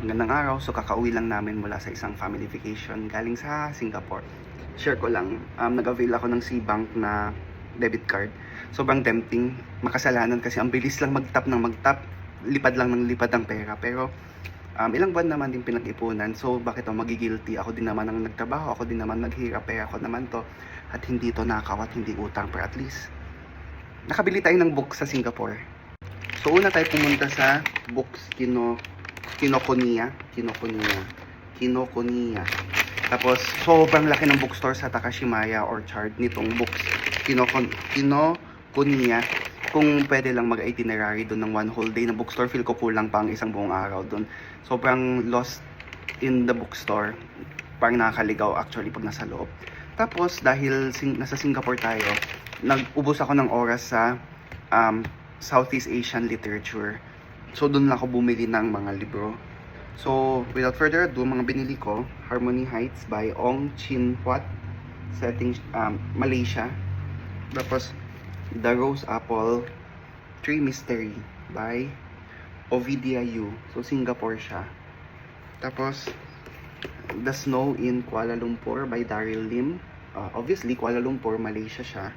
Magandang araw. So kakauwi lang namin mula sa isang family vacation galing sa Singapore. Share ko lang, nag-avail ako ng Cbank na debit card. Sobrang tempting, makasalanan kasi ang bilis lang mag-tap ng mag-tap, lipad lang ng lipad ang pera. Pero ilang buwan naman din pinag-ipunan, so bakit ako magigilty? Ako din naman ang nagtrabaho, ako din naman naghirap, pera ko naman to. At hindi to nakaw at hindi utang, pero at least nakabili tayo ng book sa Singapore. So una tayo pumunta sa Books Kinokuniya. Tapos sobrang laki ng bookstore sa Takashimaya Orchard nitong Books Kinokuniya. Kung pwede lang mag-itinerary doon ng one whole day na bookstore, feel ko kulang pa ang isang buong araw doon. Sobrang lost in the bookstore. Parang nakakaligaw actually pag nasa loob. Tapos dahil nasa Singapore tayo, nag-ubos ako ng oras sa Southeast Asian literature. So doon lang ako bumili ng mga libro. So without further ado, mga binili ko, Harmony Heights by Ong Chin Huat, setting Malaysia. Tapos The Rose Apple Tree Mystery by Ovidia Yu. So Singapore siya. Tapos The Snow in Kuala Lumpur by Daryl Lim. Obviously Kuala Lumpur, Malaysia siya.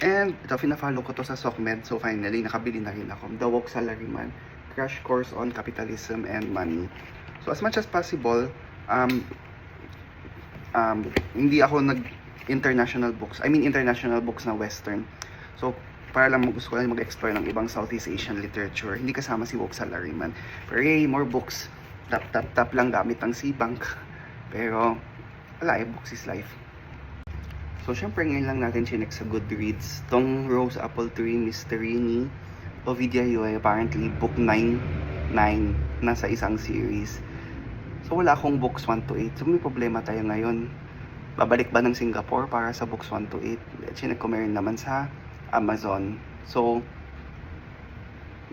And ito, pina-follow ko to sa SOCMED. So finally, nakabili na rin ako. The Woke Salaryman, Crash Course on Capitalism and Money. So as much as possible, hindi ako international books na Western. So para lang gusto ko lang mag-explore ng ibang Southeast Asian literature. Hindi kasama si Woke Salaryman. Pero yay, more books. Tap lang gamit ang Cbank. Pero wala, books is life. So, syempre ngayon lang natin chinek sa Goodreads. Tong Rose Apple Tree Mystery ni Ovidia Yu ay apparently book 9 na sa isang series. So, wala akong books 1 to 8. So, may problema tayo ngayon. Babalik ba ng Singapore para sa books 1 to 8? Chinek ko meron naman sa Amazon. So,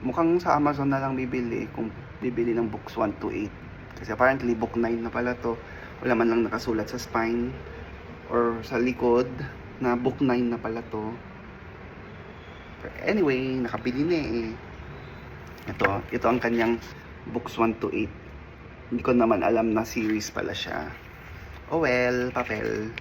mukhang sa Amazon na lang bibili kung bibili ng books 1 to 8. Kasi apparently book 9 na pala to. Wala man lang nakasulat sa spine or sa likod na book 9 na pala to. But anyway, nakabili na eh. Ito ang kanyang books 1 to 8. Hindi ko naman alam na series pala siya. Oh well, papel.